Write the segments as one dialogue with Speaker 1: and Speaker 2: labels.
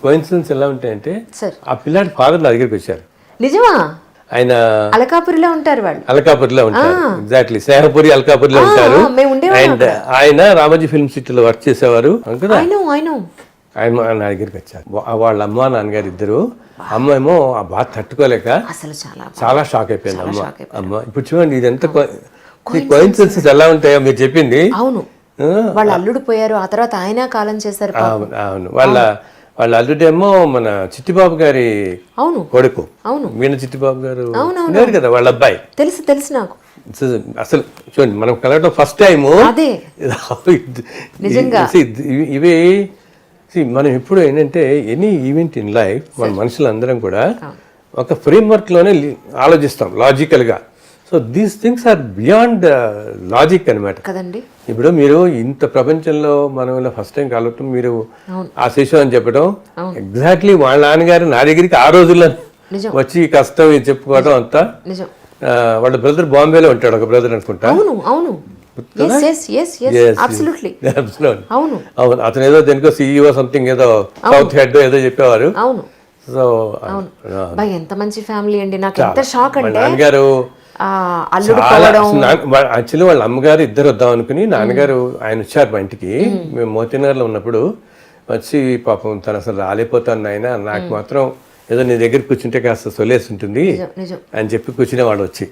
Speaker 1: Coincidence ఎలా ఉంటాయంటే
Speaker 2: sir
Speaker 1: ఆ పిల్లాడి ఫాదర్ నా దగ్గరికి వచ్చారు.
Speaker 2: నిజమా?
Speaker 1: ఆయన
Speaker 2: అలకాపురిలో ఉంటారు వాళ్ళు.
Speaker 1: అలకాపురిలో ఉంటారు, ఎగ్జాక్ట్లీ స్నేహపురి అలకాపురిలో ఉంటారు.
Speaker 2: మేము ఉండేవాళ్ళం
Speaker 1: అండ్ ఆయన రామోజీ ఫిల్మ్ సిటీలో వర్క్ చేసేవారు కదా.
Speaker 2: ఆయన
Speaker 1: నా దగ్గరికి వచ్చారు. వాళ్ళ అమ్మ నాన్నగారు ఇద్దరు. అమ్మ ఏమో ఆ బాధ తట్టుకోలేక
Speaker 2: అసలు
Speaker 1: చాలా షాక్ అయిపోయింది అమ్మ. ఇప్పుడు చూడండి ఇది ఎంత కోయిన్సిడెన్సెస్ ఎలా ఉంటాయో మీరు చెప్పింది.
Speaker 2: అవును, వాళ్ళ అల్లుడు పోయారు, ఆ తర్వాత ఆయన కాలం చేశారు.
Speaker 1: అవును, వాళ్ళ అల్లుడేమో మన చిట్టిబాబు గారి కొడుకు.
Speaker 2: అవును,
Speaker 1: వీణ చిట్టిబాబు గారు లేరు కదా, వాళ్ళ అబ్బాయి.
Speaker 2: తెలుసు నాకు.
Speaker 1: అసలు చూడండి మనం కలవడం ఫస్ట్ టైము. ఇవి మనం ఎప్పుడు ఏంటంటే ఎనీ ఈవెంట్ ఇన్ లైఫ్ మన మనుషులందరం కూడా ఒక ఫ్రేమ్వర్క్ లోనే ఆలోచిస్తాం లాజికల్ గా. So these things are beyond logic అనమాట
Speaker 2: కదండి.
Speaker 1: ఇప్పుడు మీరు ఇంత ప్రపంచంలో మనం ఫస్ట్ టైం కలవటం, మీరు ఆ శిశు అని చెప్పడం, ఎగ్జాక్ట్లీ వాళ్ళ నాన్నగారు నా దగ్గరికి ఆ రోజుల్లో వచ్చి కష్టం చెప్పుకోవడం అంతా. వాళ్ళ బ్రదర్ బాంబేలో ఉంటాడు, ఒక బ్రదర్ అనుకుంటా.
Speaker 2: అవును,
Speaker 1: అవును, అతను ఏదో దేనికో CEO సంథింగ్ ఏదో సౌత్ హెడ్ ఏదో చెప్పేవారు. సో
Speaker 2: ఎంత మంచి ఫ్యామిలీ అండి. నాకు ఎంత షాక్ అంటే
Speaker 1: నాన్నగారు యాక్చువల్లీ వాళ్ళ అమ్మగారు ఇద్దరు వద్దాం అనుకుని నాన్నగారు ఆయన వచ్చారు మా ఇంటికి. మేము మోతీనగర్లో ఉన్నప్పుడు వచ్చి పాపం తను అసలు రాలేకపోతాను ఆయన, నాకు మాత్రం ఏదో నీ దగ్గర కూర్చుంటే కాస్త సొలేసి ఉంటుంది అని చెప్పి కూర్చునేవాడు వచ్చి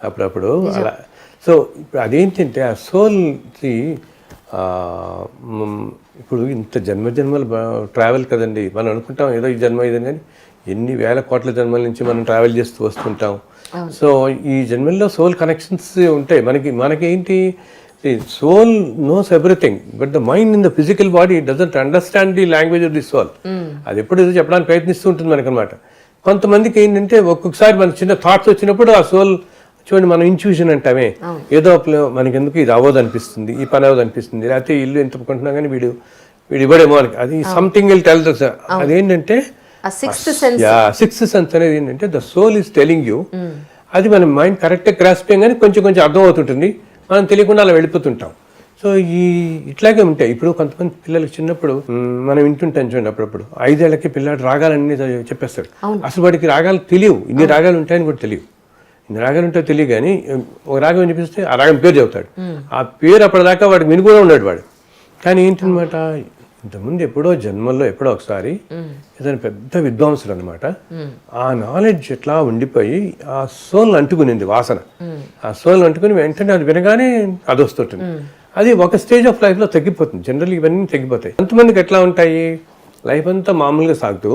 Speaker 1: అప్పుడప్పుడు అలా. సో ఇప్పుడు అదేంటంటే ఆ సోల్కి ఇప్పుడు ఇంత జన్మల ట్రావెల్ కదండి. మనం అనుకుంటాం ఏదో ఈ జన్మ ఇదని, కానీ ఎన్ని వేల కోట్ల జన్మల నుంచి మనం ట్రావెల్ చేస్తూ వస్తుంటాం. సో ఈ జన్మల్లో సోల్ కనెక్షన్స్ ఉంటాయి మనకేంటి, soul knows everything but the mind in the physical body doesn't understand the language of the soul. అది ఎప్పుడు ఏదో చెప్పడానికి ప్రయత్నిస్తూ ఉంటుంది మనకనమాట. కొంతమందికి ఏంటంటే ఒక్కొక్కసారి మన చిన్న థాట్స్ వచ్చినప్పుడు ఆ సోల్ చూడండి, మనం ఇంట్యూషన్ అంటామే, ఏదో మనకి ఎందుకు ఇది అవ్వదు అనిపిస్తుంది, ఈ పని అవ్వదు అనిపిస్తుంది, లేకపోతే ఇల్లు ఎంత ఒప్పుకుంటున్నా కానీ వీడు ఇవ్వడేమో అని, అది సంథింగ్ విల్ టెల్. అదేంటంటే సిక్స్త్ సెన్స్ అనేది ఏంటంటే the soul is telling you. అది మన మైండ్ కరెక్ట్గా గ్రాస్పింగ్ కానీ కొంచెం అర్థం అవుతుంటుంది, మనం తెలియకుండా అలా వెళ్ళిపోతుంటాం. సో ఇట్లాగే ఉంటాయి. ఇప్పుడు కొంతమంది పిల్లలకి చిన్నప్పుడు మనం వింటుంటాం చూడండి, అప్పుడప్పుడు 5 ఏళ్లకి పిల్లాడు రాగాలన్నీ చెప్పేస్తాడు. అసలు వాడికి రాగాలు తెలియవు, ఇన్ని రాగాలు ఉంటాయని కూడా తెలియవు. ఇన్ని రాగాలు ఉంటాయో తెలియదు, కానీ ఒక రాగం చెప్పిస్తే ఆ రాగం పేరు చెబుతాడు. ఆ పేరు అప్పటిదాకా వాడికి విని కూడా ఉన్నాడు వాడు. కానీ ఏంటనమాట, ఇంతకుముందు ఎప్పుడో జన్మల్లో ఎప్పుడో ఒకసారి ఏదైనా పెద్ద విద్వాంసుడు అనమాట, ఆ నాలెడ్జ్ ఎట్లా ఉండిపోయి ఆ సోల్ అంటుకునింది వాసన. ఆ సోల్ అంటుకుని వెంటనే అది వినగానే అది వస్తుంటుంది. అది ఒక స్టేజ్ ఆఫ్ లైఫ్లో తగ్గిపోతుంది. జనరల్ ఇవన్నీ తగ్గిపోతాయి. కొంతమందికి ఎట్లా ఉంటాయి, లైఫ్ అంతా మామూలుగా సాగుతూ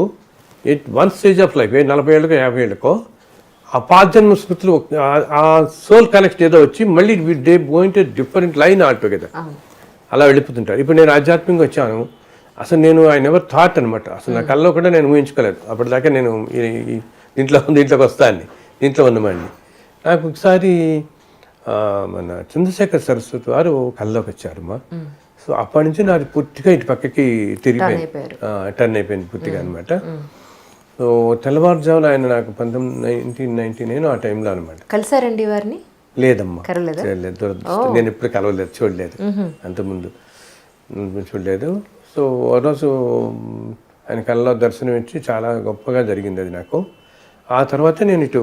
Speaker 1: వన్ స్టేజ్ ఆఫ్ లైఫ్ 40 ఏళ్ళకో 50 ఏళ్ళకో ఆ పాతజన్మ స్మృతులు ఆ సోల్ కనెక్ట్ ఏదో వచ్చి మళ్ళీ they going to different line all together అలా వెళ్ళిపోతుంటారు. ఇప్పుడు నేను ఆధ్యాత్మికంగా వచ్చాను, అసలు ఐ నెవర్ థాట్ అనమాట, అసలు నా కల్లో కూడా నేను ఊహించుకోలేదు. అప్పటిదాకా నేను దీంట్లోకి వస్తాను, దీంట్లో ఉన్నమాడిని. నాకు ఒకసారి మన చంద్రశేఖర్ సరస్వతి వారు కల్లోకి వచ్చారమ్మా. సో అప్పటి నుంచి నాకు పూర్తిగా ఇటు పక్కకి టర్న్ అయిపోయింది పూర్తిగా అనమాట. సో తెల్లవారుజామున ఆయన నాకు 1999 ఆ టైంలో అనమాట.
Speaker 2: కలిసారండి వారిని?
Speaker 1: లేదమ్మా, నేను ఎప్పుడు కలవలేదు, చూడలేదు, అంతకుముందు చూడలేదు. సో ఆ రోజు ఆయన కళ్ళలో దర్శనం ఇచ్చి చాలా గొప్పగా జరిగింది అది నాకు. ఆ తర్వాత నేను ఇటు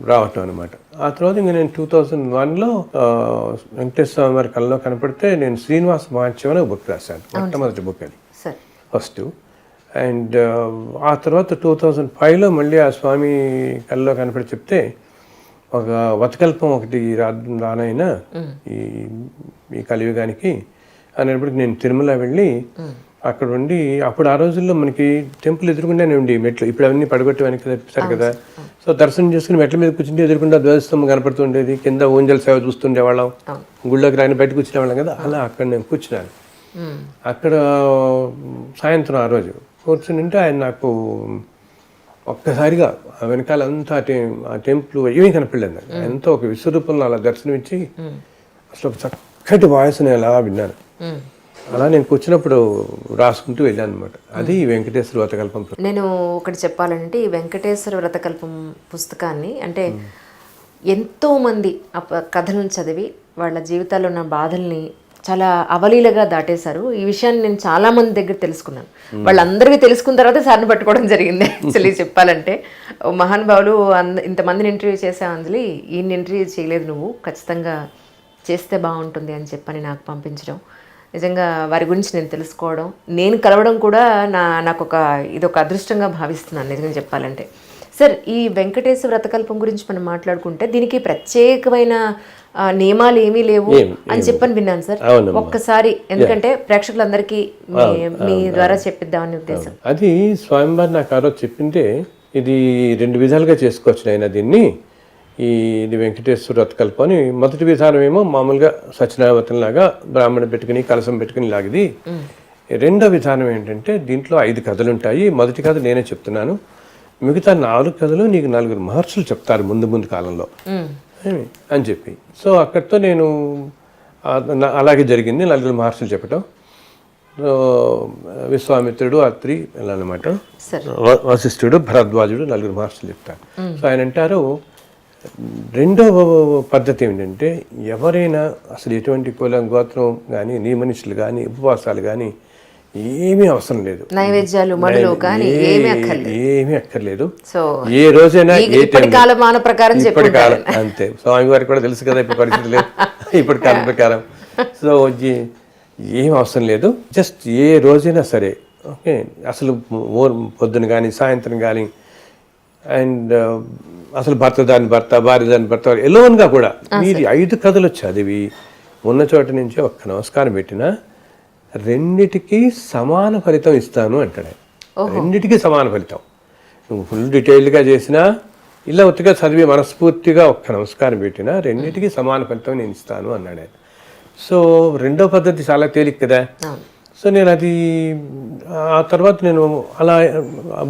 Speaker 1: రావటం అనమాట. ఆ తర్వాత ఇంకా నేను 2001లో వెంకటేశ్వర స్వామి వారి కళ్ళలో కనపడితే నేను శ్రీనివాస మహాత్మ్యం అని బుక్ రాశాను, మొట్టమొదటి బుక్ అది ఫస్ట్. అండ్ ఆ తర్వాత 2005లో మళ్ళీ ఆ స్వామి కళ్ళలో కనపడి చెప్తే ఒక వతకల్పం ఒకటి రానైనా ఈ కలియుగానికి అనేప్పటికి నేను తిరుమల వెళ్ళి అక్కడ ఉండి, అప్పుడు ఆ రోజుల్లో మనకి టెంపుల్ ఎదురుకుండానే ఉండి మెట్లు, ఇప్పుడు అవన్నీ పడగొట్టేవని చెప్పారు కదా. సో దర్శనం చేసుకుని మెట్ల మీద కూర్చుంటే ఎదురుకుండా ధ్వజస్తంభం కనపడుతుండేది, కింద ఊంజల సేవ చూస్తుండేవాళ్ళం, గుళ్ళోకి రాని బయట కూర్చునేవాళ్ళం కదా. అలా అక్కడ నేను కూర్చున్నాను. అక్కడ సాయంత్రం ఆ రోజు కూర్చుని ఉంటే ఆయన నాకు ఒక్కసారిగా వెనకాల అంతా ఆ టెంపుల్ ఏమీ కనపడలేదు నాకు. ఎంతో ఒక విశ్వరూపంలో అలా దర్శనం ఇచ్చి అసలు ఒక చక్కటి వాయిస్ని అలా విన్నాను. అలా నేను కూర్చున్నప్పుడు రాసుకుంటూ వెళ్ళాను అనమాట. అది వెంకటేశ్వర వ్రతకల్పం.
Speaker 2: నేను ఒకటి చెప్పాలంటే ఈ వెంకటేశ్వర వ్రతకల్పం పుస్తకాన్ని అంటే ఎంతోమంది కథలను చదివి వాళ్ళ జీవితాల్లో ఉన్న బాధల్ని చాలా అవలీలగా దాటేశారు. ఈ విషయాన్ని నేను చాలా మంది దగ్గర తెలుసుకున్నాను. వాళ్ళందరికీ తెలుసుకున్న తర్వాత సార్ని పట్టుకోవడం జరిగింది యాక్చువల్లీ చెప్పాలంటే. ఓ మహానుభావులు ఇంతమందిని ఇంటర్వ్యూ చేసే అంజలి, ఈయన ఇంటర్వ్యూ చేయలేదు నువ్వు, ఖచ్చితంగా చేస్తే బాగుంటుంది అని చెప్పని నాకు పంపించడం, నిజంగా వారి గురించి నేను తెలుసుకోవడం, నేను కలవడం కూడా నాకు ఇదొక అదృష్టంగా భావిస్తున్నాను నిజంగా చెప్పాలంటే. సార్, ఈ వెంకటేశ్వర వ్రతకల్పం గురించి మనం మాట్లాడుకుంటే దీనికి ప్రత్యేకమైన నియమాలు ఏమీ లేవు అని చెప్పని విన్నాను సార్. ఒక్కసారి ఎందుకంటే ప్రేక్షకులందరికీ మీ ద్వారా చెప్పిద్దామని ఉద్దేశం.
Speaker 1: అది స్వామివారు నాకు ఆ రోజు చెప్పింటే, ఇది 2 విధాలుగా చేసుకోవచ్చు ఆయన దీన్ని. ఇది వెంకటేశ్వర వ్రతకల్పం అని మొదటి విధానం ఏమో మామూలుగా సత్యనారాయణ లాగా బ్రాహ్మణ పెట్టుకుని కలసం పెట్టుకుని లాగిది. రెండో విధానం ఏంటంటే దీంట్లో 5 కథలు ఉంటాయి. మొదటి కథ నేనే చెప్తున్నాను, మిగతా 4 కథలు నీకు 4 మహర్షులు చెప్తారు ముందు కాలంలో అని చెప్పి. సో అక్కడితో నేను అలాగే జరిగింది, 4 మహర్షులు చెప్పటం. విశ్వామిత్రుడు, అత్రి ఇలా అనమాట, వశిష్ఠుడు, భరద్వాజుడు 4 మహర్షులు చెప్తారు. సో ఆయన అంటారు, రెండవ పద్ధతి ఏంటంటే ఎవరైనా అసలు ఎటువంటి కులం గోత్రం కానీ నియమనిషులు కానీ ఉపవాసాలు కానీ ఏమీ అవసరం లేదు,
Speaker 2: నైవేద్యాలు మడులు కానీ
Speaker 1: ఏమీ అక్కర్లేదు. ఏ రోజైనా ఇప్పటి కాలం అంతే. స్వామివారికి కూడా తెలుసు కదా ఇప్పుడు పరిస్థితి లేదు ఇప్పటి కాలం ప్రకారం. సో ఏం అవసరం లేదు, జస్ట్ ఏ రోజైనా సరే ఓకే. అసలు పొద్దున కానీ సాయంత్రం కానీ, అండ్ అసలు భర్త దాని భర్త, భార్య దాని భర్త, ఎలోన్గా కూడా మీరు 5 కథలు చదివి ఉన్న చోట నుంచి ఒక్క నమస్కారం పెట్టినా రెండిటికి సమాన ఫలితం ఇస్తాను అంటాడు. రెండిటికి సమాన ఫలితం. నువ్వు ఫుల్ డీటెయిల్డ్గా చేసినా, ఇలా ఒత్తిగా చదివి మనస్ఫూర్తిగా ఒక్క నమస్కారం పెట్టినా రెండిటికి సమాన ఫలితం నేను ఇస్తాను అన్నాడు ఆయన. సో రెండో పద్ధతి చాలా తేలిక కదా. సో నేను అది ఆ తర్వాత నేను అలా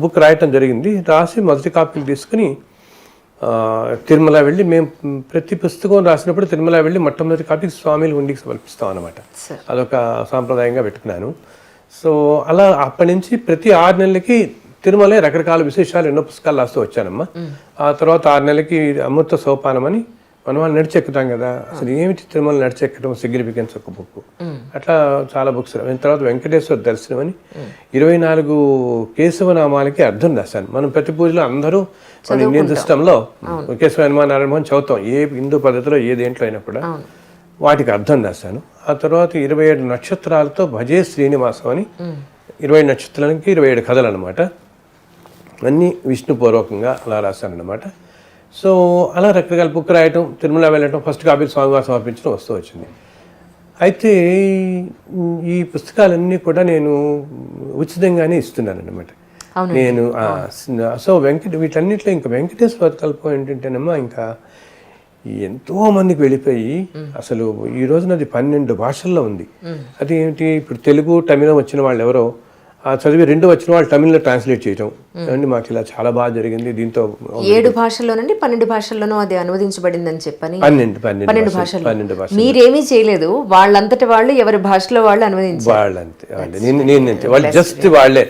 Speaker 1: బుక్ రాయటం జరిగింది. రాసి మొదటి కాపీలు తీసుకుని తిరుమల వెళ్ళి, మేము ప్రతి పుస్తకం రాసినప్పుడు తిరుమల వెళ్ళి మొట్టమొదటి కాపీ స్వామిలు ఉండికి సమర్పిస్తాం అనమాట. అదొక సాంప్రదాయంగా పెట్టుకున్నాను. సో అలా అప్పటి నుంచి ప్రతి 6 నెలలకి తిరుమల రకరకాల విశేషాలు ఎన్నో పుస్తకాలు రాస్తూ వచ్చానమ్మా. ఆ తర్వాత 6 నెలలకి అమృత సోపానం అని మనం వాళ్ళు నడిచెక్కుతాం కదా, అసలు ఏమిటి తిరుమల నడిచెక్కడం సిగ్నిఫికెన్స్ ఒక బుక్. అట్లా చాలా బుక్స్. తర్వాత వెంకటేశ్వర దర్శనం అని 24 కేశవనామాలకి అర్థం రాశాను. మనం ప్రతి పూజలో అందరూ మన ఇండియన్ సిస్టంలో కేశవ నారాయణ చదువుతాం, ఏ హిందూ పద్ధతిలో ఏ దేంట్లో అయినా కూడా. వాటికి అర్థం రాశాను. ఆ తర్వాత 27 నక్షత్రాలతో భజే శ్రీనివాసం అని 27 నక్షత్రాలకి 27 కథలు అనమాట. అన్నీ విష్ణుపూర్వకంగా అలా రాశాను అనమాట. సో అలా రకరకాల బుక్ రాయటం, తిరుమల వెళ్ళటం, ఫస్ట్ కాపీ స్వామివారు సమర్పించడం వస్తూ వచ్చింది. అయితే ఈ పుస్తకాలన్నీ కూడా నేను ఉచితంగానే ఇస్తున్నాను అన్నమాట నేను. సో వీటన్నిటిలో ఇంకా వెంకటేశ్వర వ్రతకల్పం ఏంటంటేనమ్మా, ఇంకా ఎంతో మందికి వెళ్ళిపోయి అసలు ఈ రోజున అది 12 భాషల్లో ఉంది. అది ఏంటి, ఇప్పుడు తెలుగు తమిళం వచ్చిన వాళ్ళు ఎవరో చదివి 2 వచ్చిన వాళ్ళు తమిళ్లో ట్రాన్స్లేట్ చేయటం అండి. మాకు ఇలా చాలా బాగా జరిగింది. దీంతో
Speaker 2: 7 భాషల్లోనండి 12 భాషల్లోనూ అది అనువదించబడింది అని చెప్పని.
Speaker 1: 12 భాషలు
Speaker 2: మీరేమీ చేయలేదు, వాళ్ళంతటి వాళ్ళు ఎవరి భాషలో వాళ్ళు అనువదించారు.
Speaker 1: వాళ్ళంతే, నేను వాళ్ళు జస్ట్ వాళ్ళే.